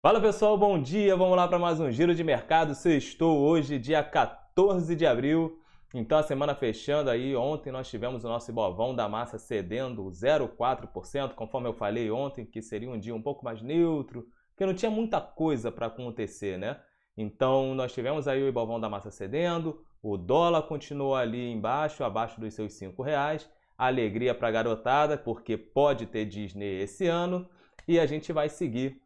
Fala pessoal, bom dia! Vamos lá para mais um Giro de Mercado. Sextou hoje, dia 14 de abril. Então a semana fechando aí, ontem nós tivemos o nosso Ibovão da Massa cedendo 0,4%, conforme eu falei ontem, que seria um dia um pouco mais neutro, que não tinha muita coisa para acontecer, né? Então nós tivemos aí o Ibovão da Massa cedendo, o dólar continuou ali embaixo, abaixo dos seus R$ 5. Alegria para a garotada, porque pode ter Disney esse ano, e a gente vai seguir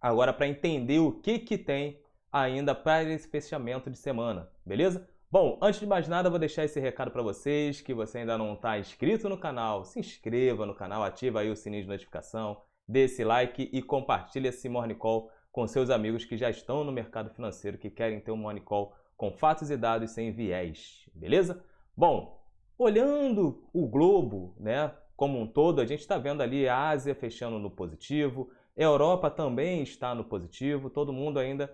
agora para entender o que tem ainda para esse fechamento de semana, beleza? Bom, antes de mais nada, eu vou deixar esse recado para vocês, que você ainda não está inscrito no canal, se inscreva no canal, ativa aí o sininho de notificação, dê esse like e compartilhe esse Morning Call com seus amigos que já estão no mercado financeiro, que querem ter um Morning Call com fatos e dados sem viés, beleza? Bom, olhando o globo, né, como um todo, a gente está vendo ali a Ásia fechando no positivo, Europa também está no positivo, todo mundo ainda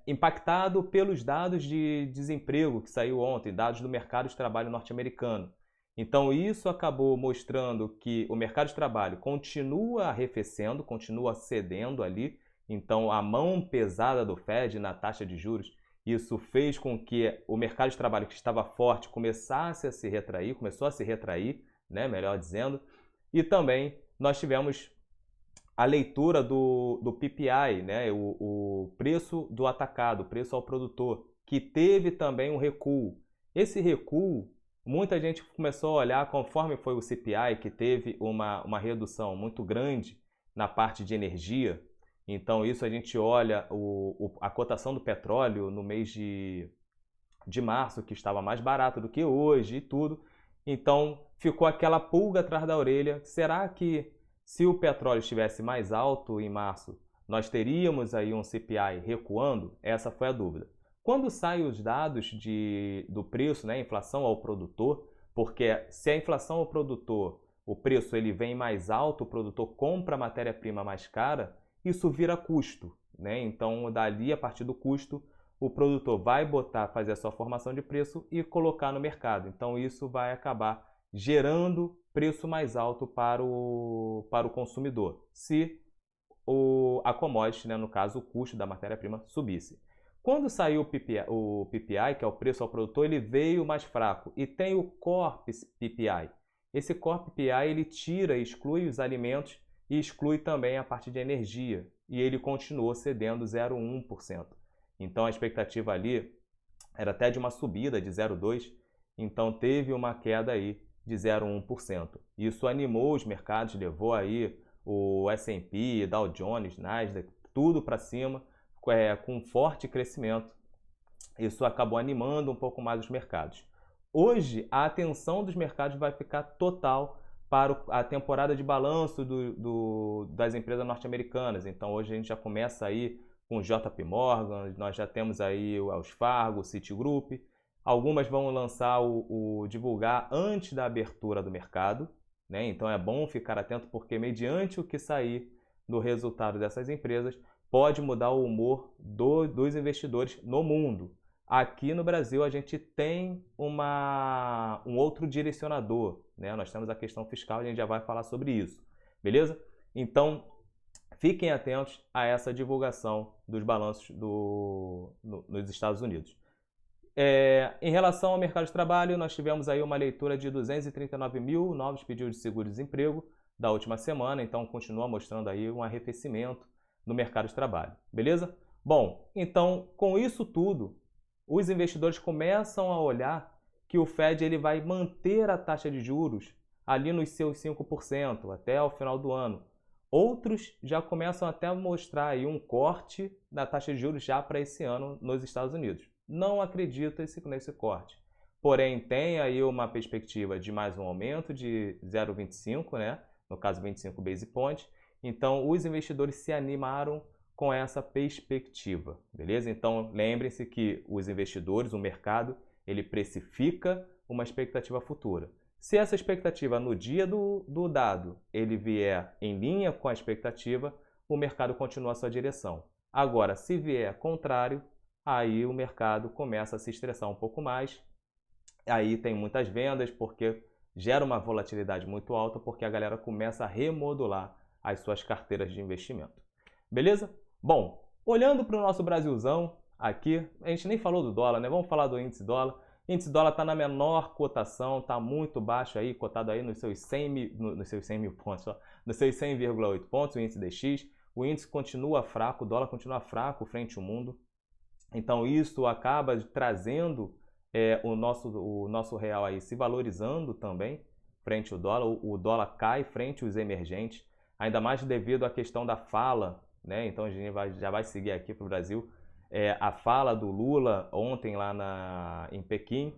impactado pelos dados de desemprego que saiu ontem, dados do mercado de trabalho norte-americano. Então isso acabou mostrando que o mercado de trabalho continua arrefecendo, continua cedendo ali. Então a mão pesada do Fed na taxa de juros, isso fez com que o mercado de trabalho que estava forte começasse a se retrair, começou a se retrair, né, melhor dizendo. E também nós tivemos a leitura do PPI, né, o preço do atacado, o preço ao produtor, que teve também um recuo. Esse recuo, muita gente começou a olhar conforme foi o CPI, que teve uma redução muito grande na parte de energia. Então isso a gente olha a cotação do petróleo no mês de março, que estava mais barato do que hoje e tudo. Então ficou aquela pulga atrás da orelha. Será que se o petróleo estivesse mais alto em março, nós teríamos aí um CPI recuando? Essa foi a dúvida. Quando saem os dados do preço, né, inflação ao produtor, porque se a inflação ao produtor, o preço ele vem mais alto, o produtor compra a matéria-prima mais cara, isso vira custo, né? Então, dali, a partir do custo, o produtor vai fazer a sua formação de preço e colocar no mercado. Então, isso vai acabar gerando preço mais alto para o consumidor, se a commodity, né, no caso o custo da matéria-prima, subisse. Quando saiu o PPI, que é o preço ao produtor, ele veio mais fraco. E tem o Core PPI. Esse Core PPI ele tira, exclui os alimentos e exclui também a parte de energia. E ele continuou cedendo 0,1%. Então a expectativa ali era até de uma subida de 0,2%. Então teve uma queda aí de 0,1%. Isso animou os mercados, levou aí o S&P, Dow Jones, Nasdaq, tudo para cima, com forte crescimento. Isso acabou animando um pouco mais os mercados. Hoje, a atenção dos mercados vai ficar total para a temporada de balanço das empresas norte-americanas. Então, hoje a gente já começa aí com o JP Morgan, nós já temos aí o Wells Fargo, o Citigroup. Algumas vão lançar divulgar antes da abertura do mercado, né? Então é bom ficar atento porque mediante o que sair do resultado dessas empresas pode mudar o humor dos investidores no mundo. Aqui no Brasil a gente tem um outro direcionador, né? Nós temos a questão fiscal, a gente já vai falar sobre isso, beleza? Então fiquem atentos a essa divulgação dos balanços nos Estados Unidos. Em relação ao mercado de trabalho, nós tivemos aí uma leitura de 239 mil novos pedidos de seguro-desemprego da última semana, então continua mostrando aí um arrefecimento no mercado de trabalho, beleza? Bom, então com isso tudo, os investidores começam a olhar que o Fed ele vai manter a taxa de juros ali nos seus 5% até o final do ano. Outros já começam até a mostrar aí um corte da taxa de juros já para esse ano nos Estados Unidos. Não acredito nesse corte. Porém, tem aí uma perspectiva de mais um aumento de 0,25, né? No caso 25 base points. Então, os investidores se animaram com essa perspectiva, beleza? Então, lembrem-se que os investidores, o mercado, ele precifica uma expectativa futura. Se essa expectativa no dia do dado ele vier em linha com a expectativa, o mercado continua a sua direção. Agora, se vier contrário, aí o mercado começa a se estressar um pouco mais. Aí tem muitas vendas porque gera uma volatilidade muito alta porque a galera começa a remodular as suas carteiras de investimento. Beleza? Bom, olhando para o nosso Brasilzão aqui, a gente nem falou do dólar, né? Vamos falar do índice dólar. O índice dólar está na menor cotação, está muito baixo aí, cotado aí nos seus 100 mil pontos, ó, nos seus 100,8 pontos, o índice DX. O índice continua fraco, o dólar continua fraco frente ao mundo. Então isso acaba trazendo o nosso real aí se valorizando também frente ao dólar. O dólar cai frente aos emergentes, ainda mais devido à questão da fala, né? Então a gente já vai seguir aqui para o Brasil. A fala do Lula ontem lá em Pequim,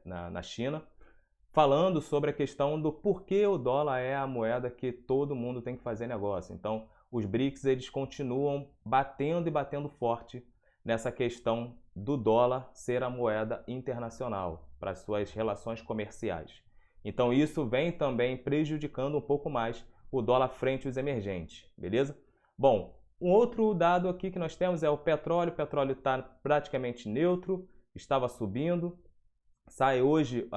na China, falando sobre a questão do porquê o dólar é a moeda que todo mundo tem que fazer negócio. Então, os BRICS eles continuam batendo e batendo forte nessa questão do dólar ser a moeda internacional para as suas relações comerciais. Então, isso vem também prejudicando um pouco mais o dólar frente aos emergentes, beleza? Bom, um outro dado aqui que nós temos é o petróleo. O petróleo está praticamente neutro, estava subindo. Sai hoje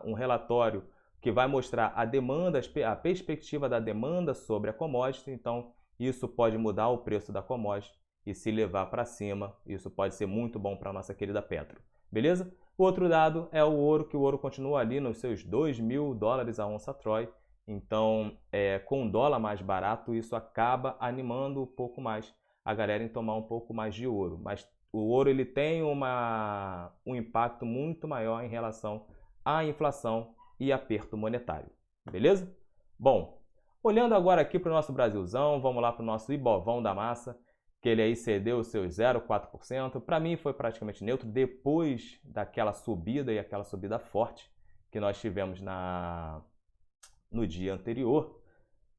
um relatório que vai mostrar a demanda, a perspectiva da demanda sobre a commodity. Então, isso pode mudar o preço da commodity e se levar para cima. Isso pode ser muito bom para a nossa querida Petro. Beleza? O outro dado é o ouro, que o ouro continua ali nos seus $2.000 a onça Troy. Então, com um dólar mais barato, isso acaba animando um pouco mais a galera em tomar um pouco mais de ouro. Mas o ouro ele tem um impacto muito maior em relação à inflação e aperto monetário. Beleza? Bom, olhando agora aqui para o nosso Brasilzão, vamos lá para o nosso Ibovão da Massa, que ele aí cedeu os seus 0,4%. Para mim foi praticamente neutro depois daquela subida e aquela subida forte que nós tivemos no dia anterior,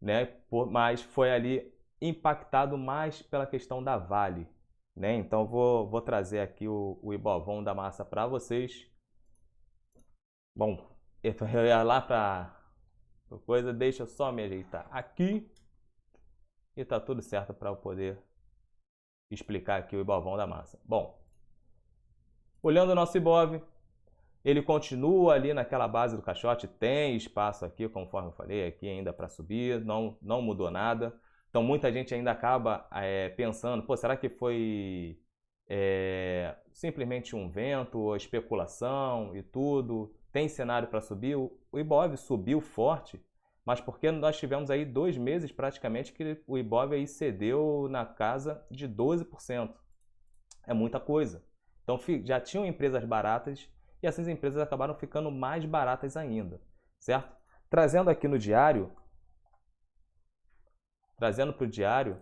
né? Mas foi ali impactado mais pela questão da Vale, né? Então vou trazer aqui o Ibovão da Massa para vocês. Bom, eu ia lá para coisa, deixa eu só me ajeitar aqui e tá tudo certo para eu poder explicar aqui o Ibovão da Massa. Bom, olhando o nosso Ibov, ele continua ali naquela base do caixote, tem espaço aqui, conforme eu falei, aqui ainda para subir, não mudou nada. Então muita gente ainda acaba pensando, pô, será que foi simplesmente um vento, ou especulação e tudo? Tem cenário para subir? O Ibov subiu forte, mas porque nós tivemos aí 2 meses praticamente que o Ibov aí cedeu na casa de 12%. É muita coisa. Então já tinham empresas baratas e essas empresas acabaram ficando mais baratas ainda, certo? Trazendo aqui no diário, trazendo para o diário,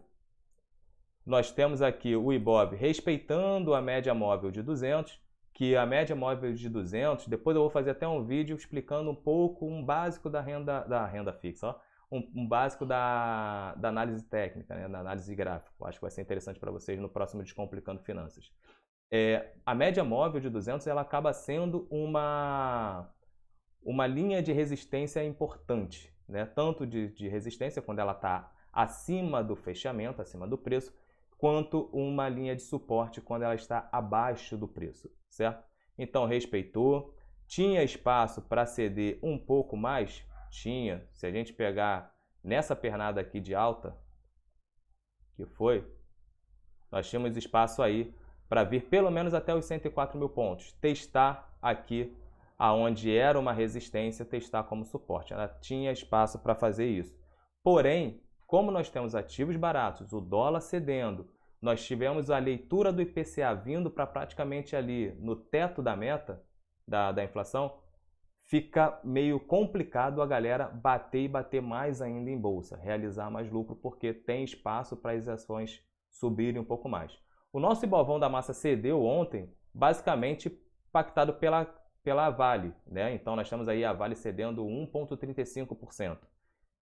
nós temos aqui o Ibov respeitando a média móvel de 200, que a média móvel de 200, depois eu vou fazer até um vídeo explicando um pouco, um básico da renda fixa, ó, um básico da análise técnica, né, da análise gráfica. Acho que vai ser interessante para vocês no próximo Descomplicando Finanças. A média móvel de 200 ela acaba sendo uma linha de resistência importante, né? Tanto de resistência quando ela está acima do fechamento, acima do preço, quanto uma linha de suporte quando ela está abaixo do preço, certo? Então respeitou, tinha espaço para ceder um pouco mais? Tinha. Se a gente pegar nessa pernada aqui de alta, que foi, nós tínhamos espaço aí para vir pelo menos até os 104 mil pontos, testar aqui aonde era uma resistência, testar como suporte. Ela tinha espaço para fazer isso. Porém, como nós temos ativos baratos, o dólar cedendo, nós tivemos a leitura do IPCA vindo para praticamente ali no teto da meta da inflação, fica meio complicado a galera bater e bater mais ainda em bolsa, realizar mais lucro, porque tem espaço para as ações subirem um pouco mais. O nosso Ibovão da Massa cedeu ontem, basicamente pactado pela Vale, né? Então nós temos aí a Vale cedendo 1,35%,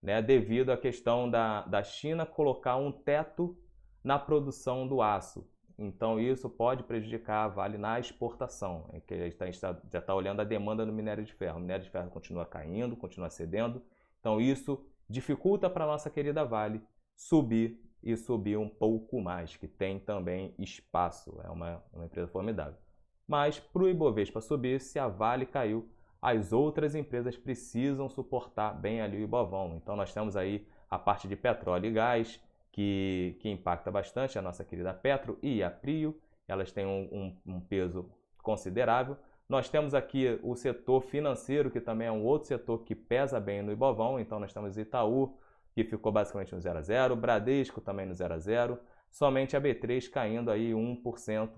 né? Devido à questão da China colocar um teto na produção do aço. Então isso pode prejudicar a Vale na exportação, que a gente já está olhando a demanda no minério de ferro. O minério de ferro continua caindo, continua cedendo. Então isso dificulta para a nossa querida Vale subir e subir um pouco mais, que tem também espaço. É uma empresa formidável. Mas para o Ibovespa subir, se a Vale caiu, as outras empresas precisam suportar bem ali o Ibovão. Então nós temos aí a parte de petróleo e gás, que impacta bastante a nossa querida Petro e a Prio. Elas têm um peso considerável. Nós temos aqui o setor financeiro, que também é um outro setor que pesa bem no Ibovão. Então nós temos Itaú, que ficou basicamente no 0 a 0, Bradesco também no 0 a 0, somente a B3 caindo aí 1%,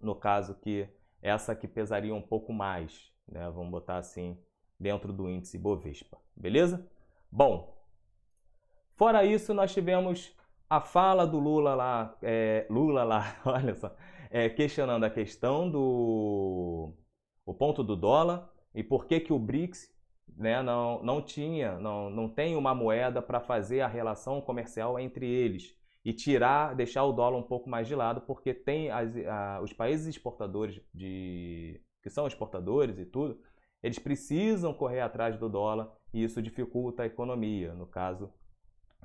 no caso que essa que pesaria um pouco mais, né? Vamos botar assim, dentro do índice Bovespa, beleza? Bom, fora isso, nós tivemos a fala do Lula lá, olha só, questionando a questão o ponto do dólar e por que o BRICS, né, não tem uma moeda para fazer a relação comercial entre eles e deixar o dólar um pouco mais de lado, porque tem os países exportadores, que são exportadores e tudo, eles precisam correr atrás do dólar e isso dificulta a economia, no caso,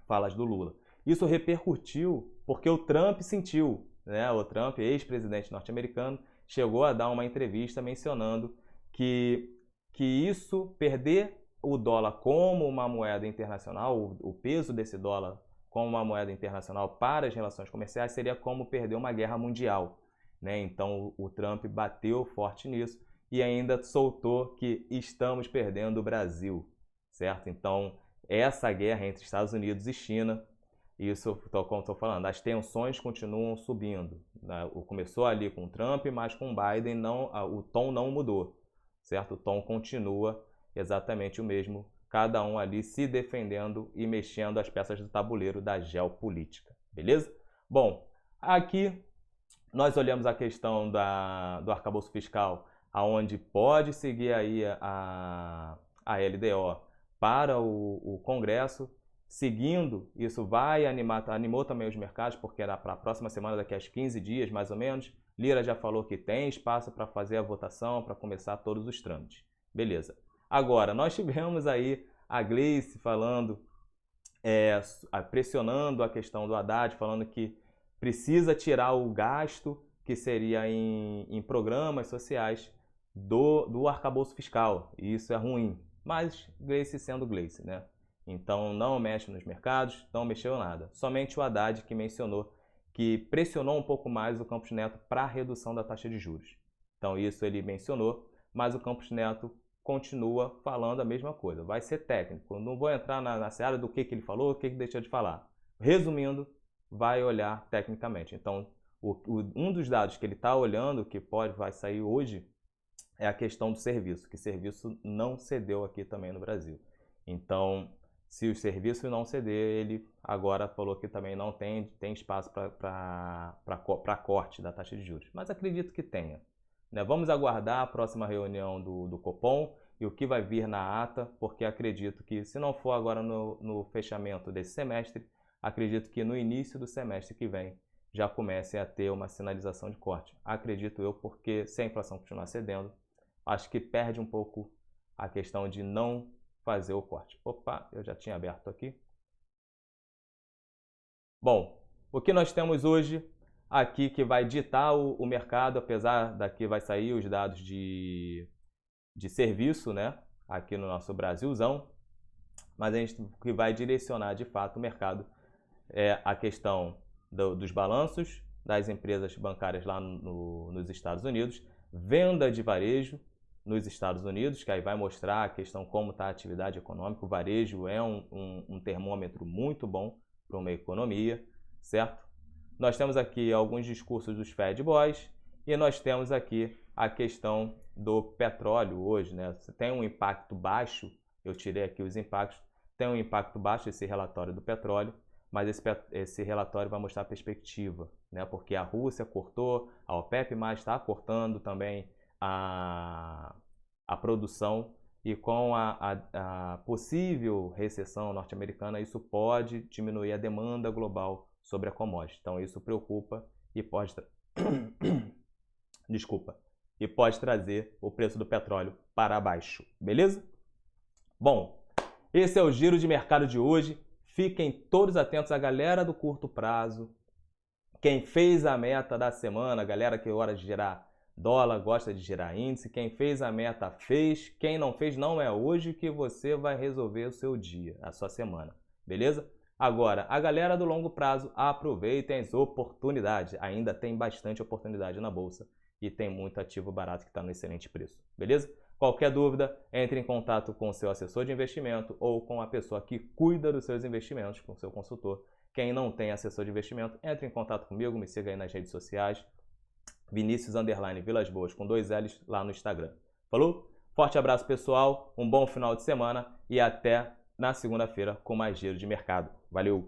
falas do Lula. Isso repercutiu porque o Trump sentiu, né? O Trump, ex-presidente norte-americano, chegou a dar uma entrevista mencionando que isso, perder o dólar como uma moeda internacional, o peso desse dólar como uma moeda internacional para as relações comerciais, seria como perder uma guerra mundial, né? Então o Trump bateu forte nisso e ainda soltou que estamos perdendo o Brasil, certo? Então essa guerra entre Estados Unidos e China, isso, como estou falando, as tensões continuam subindo, né? Começou ali com o Trump, mas com o Biden o tom não mudou, certo? O tom continua exatamente o mesmo, cada um ali se defendendo e mexendo as peças do tabuleiro da geopolítica, beleza? Bom, aqui nós olhamos a questão do arcabouço fiscal, aonde pode seguir aí a LDO para o Congresso. Seguindo, isso animou também os mercados, porque era para a próxima semana, daqui a 15 dias mais ou menos, Lira já falou que tem espaço para fazer a votação, para começar todos os trâmites. Beleza. Agora, nós tivemos aí a Gleice falando, pressionando a questão do Haddad, falando que precisa tirar o gasto que seria em programas sociais do arcabouço fiscal. E isso é ruim. Mas Gleice sendo Gleice, né? Então não mexe nos mercados, não mexeu nada. Somente o Haddad que mencionou que pressionou um pouco mais o Campos Neto para a redução da taxa de juros. Então isso ele mencionou, mas o Campos Neto continua falando a mesma coisa. Vai ser técnico. Não vou entrar na seara do que ele falou, o que deixou de falar. Resumindo, vai olhar tecnicamente. Então um dos dados que ele está olhando, que vai sair hoje, é a questão do serviço, que serviço não cedeu aqui também no Brasil. Então, se o serviço não ceder, ele agora falou que também não tem espaço para corte da taxa de juros. Mas acredito que tenha, né? Vamos aguardar a próxima reunião do Copom e o que vai vir na ata, porque acredito que, se não for agora no fechamento desse semestre, acredito que no início do semestre que vem já comece a ter uma sinalização de corte. Acredito eu, porque se a inflação continuar cedendo, acho que perde um pouco a questão de não fazer o corte. Opa, eu já tinha aberto aqui. Bom, o que nós temos hoje aqui que vai ditar o mercado, apesar daqui vai sair os dados de serviço, né? Aqui no nosso Brasilzão, mas o que vai direcionar de fato o mercado é a questão dos balanços das empresas bancárias lá nos Estados Unidos, venda de varejo nos Estados Unidos, que aí vai mostrar a questão como está a atividade econômica. O varejo é um termômetro muito bom para uma economia, certo? Nós temos aqui alguns discursos dos Fed Boys e nós temos aqui a questão do petróleo hoje, né? Tem um impacto baixo, eu tirei aqui os impactos, tem um impacto baixo esse relatório do petróleo, mas esse relatório vai mostrar a perspectiva, né? Porque a Rússia cortou, a OPEP+ está cortando também a produção, e com a possível recessão norte-americana, isso pode diminuir a demanda global sobre a commodity. Então isso preocupa e pode e pode trazer o preço do petróleo para baixo, beleza? Bom, esse é o giro de mercado de hoje. Fiquem todos atentos, a galera do curto prazo, quem fez a meta da semana, a galera que gosta de gerar dólar, gosta de gerar índice, quem fez a meta fez, quem não fez, não é hoje que você vai resolver o seu dia, a sua semana. beleza? Agora, a galera do longo prazo, aproveitem as oportunidades. Ainda tem bastante oportunidade na bolsa e tem muito ativo barato que está no excelente preço, beleza? Qualquer dúvida, entre em contato com o seu assessor de investimento ou com a pessoa que cuida dos seus investimentos, com o seu consultor. Quem não tem assessor de investimento, entre em contato comigo, me siga aí nas redes sociais, Vinicius_Vilas Boas, com 2 L's lá no Instagram. Falou? Forte abraço, pessoal, um bom final de semana e até na segunda-feira com mais giro de mercado. Valeu!